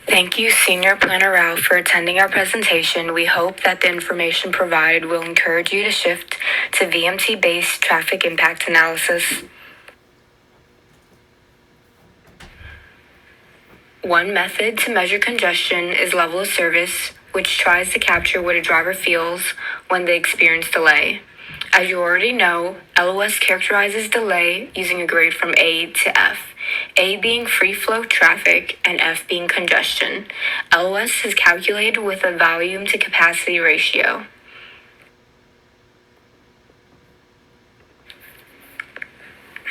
Thank you, Senior Planner Rao, for attending our presentation. We hope that the information provided will encourage you to shift to VMT-based traffic impact analysis. One method to measure congestion is level of service, which tries to capture what a driver feels when they experience delay. As you already know, LOS characterizes delay using a grade from A to F, A being free flow traffic and F being congestion. LOS is calculated with a volume to capacity ratio.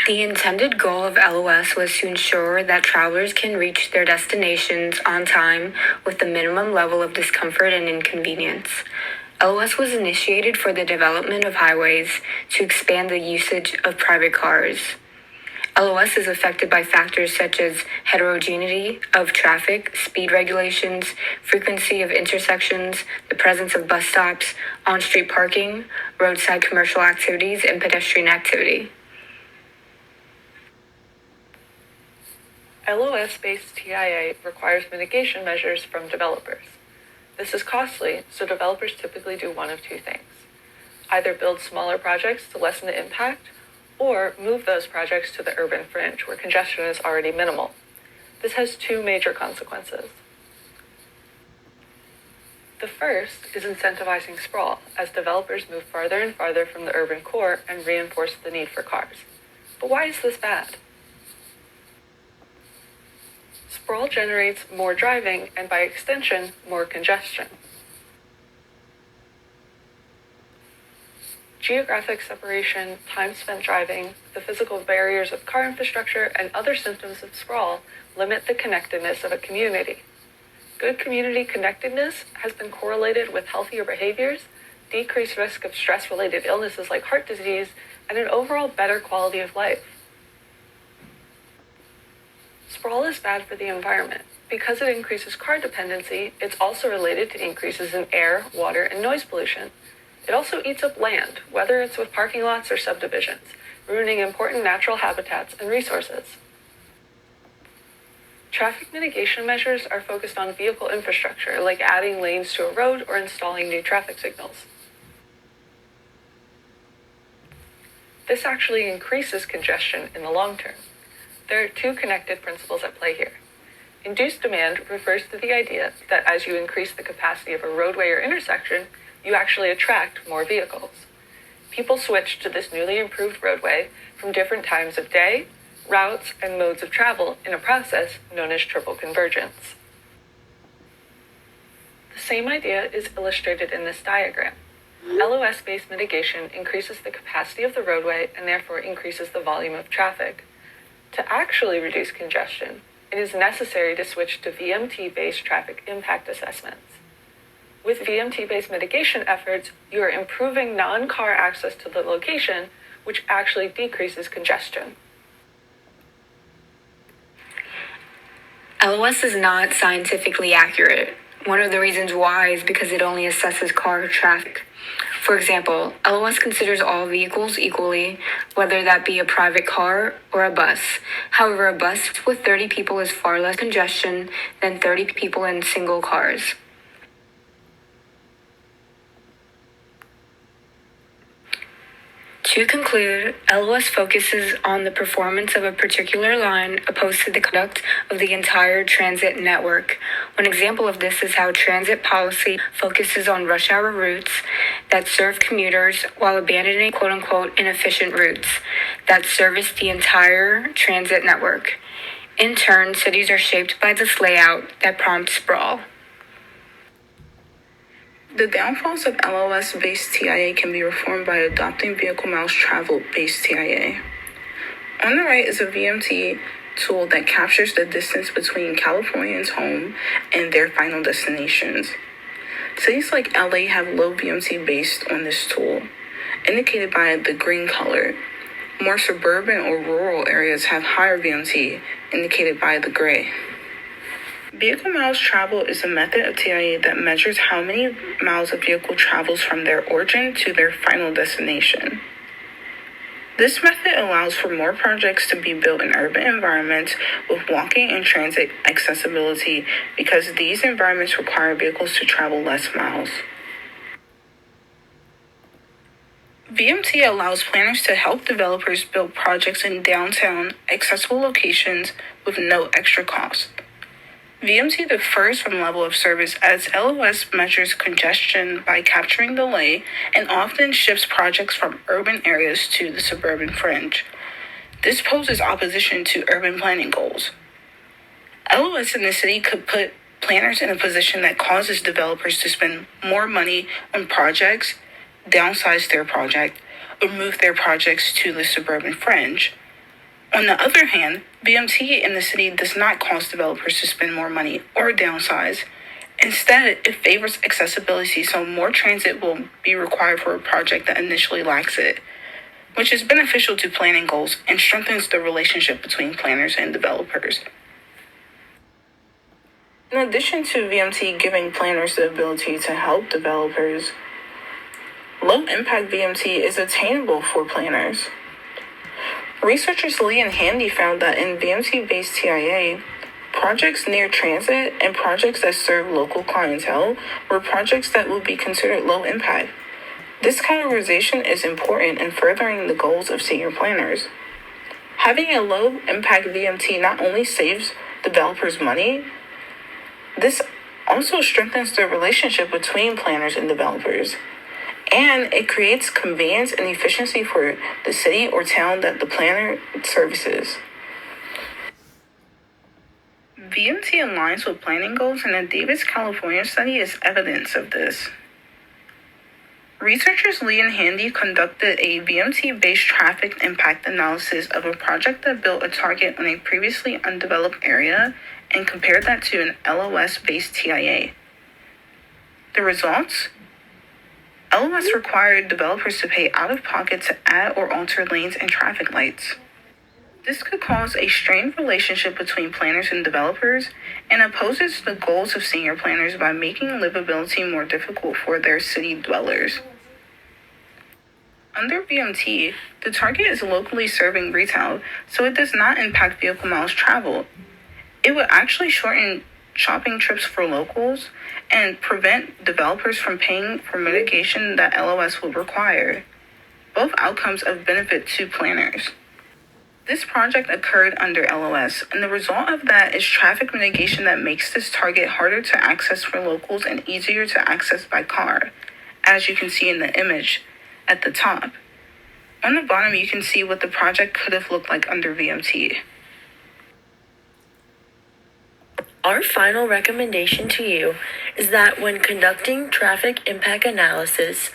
The intended goal of LOS was to ensure that travelers can reach their destinations on time with the minimum level of discomfort and inconvenience. LOS was initiated for the development of highways to expand the usage of private cars. LOS is affected by factors such as heterogeneity of traffic, speed regulations, frequency of intersections, the presence of bus stops, on-street parking, roadside commercial activities, and pedestrian activity. LOS-based TIA requires mitigation measures from developers. This is costly, so developers typically do one of two things. Either build smaller projects to lessen the impact, or move those projects to the urban fringe where congestion is already minimal. This has two major consequences. The first is incentivizing sprawl as developers move farther and farther from the urban core and reinforce the need for cars. But why is this bad? Sprawl generates more driving and, by extension, more congestion. Geographic separation, time spent driving, the physical barriers of car infrastructure, and other symptoms of sprawl limit the connectedness of a community. Good community connectedness has been correlated with healthier behaviors, decreased risk of stress-related illnesses like heart disease, and an overall better quality of life. Sprawl is bad for the environment. Because it increases car dependency, it's also related to increases in air, water, and noise pollution. It also eats up land, whether it's with parking lots or subdivisions, ruining important natural habitats and resources. Traffic mitigation measures are focused on vehicle infrastructure, like adding lanes to a road or installing new traffic signals. This actually increases congestion in the long term. There are two connected principles at play here. Induced demand refers to the idea that as you increase the capacity of a roadway or intersection, you actually attract more vehicles. People switch to this newly improved roadway from different times of day, routes, and modes of travel in a process known as triple convergence. The same idea is illustrated in this diagram. LOS-based mitigation increases the capacity of the roadway and therefore increases the volume of traffic. To actually reduce congestion, it is necessary to switch to VMT-based traffic impact assessments. With VMT-based mitigation efforts, you are improving non-car access to the location, which actually decreases congestion. LOS is not scientifically accurate. One of the reasons why is because it only assesses car traffic. For example, LOS considers all vehicles equally, whether that be a private car or a bus. However, a bus with 30 people is far less congestion than 30 people in single cars. To conclude, LOS focuses on the performance of a particular line opposed to the conduct of the entire transit network. One example of this is how transit policy focuses on rush hour routes that serve commuters while abandoning quote-unquote inefficient routes that service the entire transit network. In turn, cities are shaped by this layout that prompts sprawl. The downfalls of LOS-based TIA can be reformed by adopting vehicle miles traveled-based TIA. On the right is a VMT tool that captures the distance between Californians' home and their final destinations. Cities like LA have low VMT based on this tool, indicated by the green color. More suburban or rural areas have higher VMT, indicated by the gray. Vehicle miles traveled is a method of TIA that measures how many miles a vehicle travels from their origin to their final destination. This method allows for more projects to be built in urban environments with walking and transit accessibility because these environments require vehicles to travel less miles. VMT allows planners to help developers build projects in downtown, accessible locations with no extra cost. VMT differs from level of service as LOS measures congestion by capturing delay and often shifts projects from urban areas to the suburban fringe. This poses opposition to urban planning goals. LOS in the city could put planners in a position that causes developers to spend more money on projects, downsize their project, or move their projects to the suburban fringe. On the other hand, VMT in the city does not cause developers to spend more money or downsize. Instead, it favors accessibility, so more transit will be required for a project that initially lacks it, which is beneficial to planning goals and strengthens the relationship between planners and developers. In addition to VMT giving planners the ability to help developers, low-impact VMT is attainable for planners. Researchers Lee and Handy found that in VMT-Based TIA, projects near transit and projects that serve local clientele were projects that would be considered low impact. This categorization is important in furthering the goals of senior planners. Having a low-impact VMT not only saves developers money, this also strengthens the relationship between planners and developers. And it creates convenience and efficiency for the city or town that the planner services. VMT aligns with planning goals, and the Davis, California study is evidence of this. Researchers Lee and Handy conducted a VMT-based traffic impact analysis of a project that built a target on a previously undeveloped area and compared that to an LOS-based TIA. The results? LOS required developers to pay out of pocket to add or alter lanes and traffic lights. This could cause a strained relationship between planners and developers and opposes the goals of senior planners by making livability more difficult for their city dwellers. Under VMT, the target is locally serving retail, so it does not impact vehicle miles traveled. It would actually shorten shopping trips for locals and prevent developers from paying for mitigation that LOS would require. Both outcomes of benefit to planners. This project occurred under LOS, and the result of that is traffic mitigation that makes this target harder to access for locals and easier to access by car, as you can see in the image at the top. On the bottom, you can see what the project could have looked like under VMT. Our final recommendation to you is that when conducting traffic impact analysis,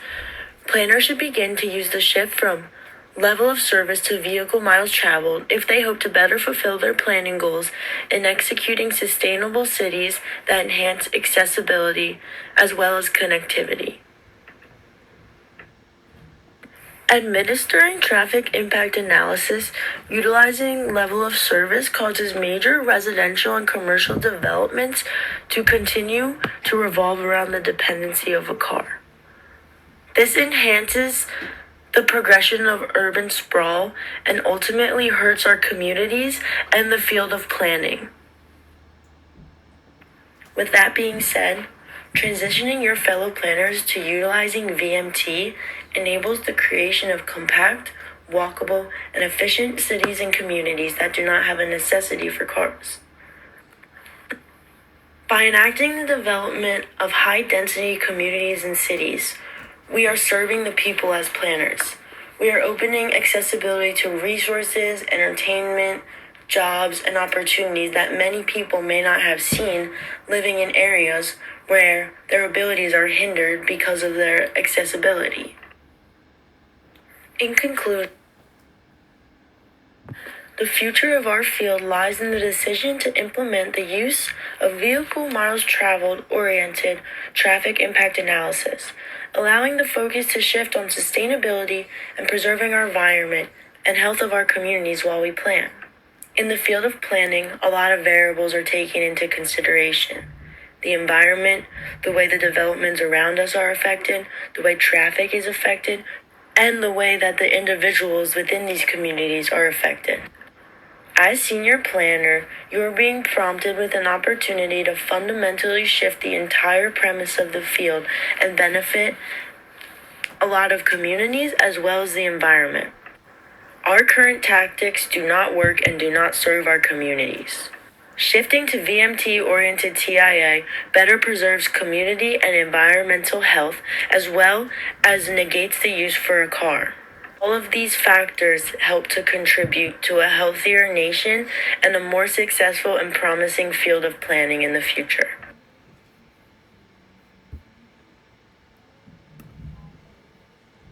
planners should begin to use the shift from level of service to vehicle miles traveled if they hope to better fulfill their planning goals in executing sustainable cities that enhance accessibility as well as connectivity. Administering traffic impact analysis utilizing level of service causes major residential and commercial developments to continue to revolve around the dependency of a car. This enhances the progression of urban sprawl and ultimately hurts our communities and the field of planning. With that being said, transitioning your fellow planners to utilizing VMT enables the creation of compact, walkable, and efficient cities and communities that do not have a necessity for cars. By enacting the development of high-density communities and cities, we are serving the people as planners. We are opening accessibility to resources, entertainment, jobs, and opportunities that many people may not have seen living in areas where their abilities are hindered because of their accessibility. In conclusion, the future of our field lies in the decision to implement the use of vehicle miles traveled oriented traffic impact analysis, allowing the focus to shift on sustainability and preserving our environment and health of our communities while we plan. In the field of planning, a lot of variables are taken into consideration. The environment, the way the developments around us are affected, the way traffic is affected, and the way that the individuals within these communities are affected. As senior planner, you are being prompted with an opportunity to fundamentally shift the entire premise of the field and benefit a lot of communities as well as the environment. Our current tactics do not work and do not serve our communities. Shifting to VMT-oriented TIA better preserves community and environmental health as well as negates the use for a car. All of these factors help to contribute to a healthier nation and a more successful and promising field of planning in the future.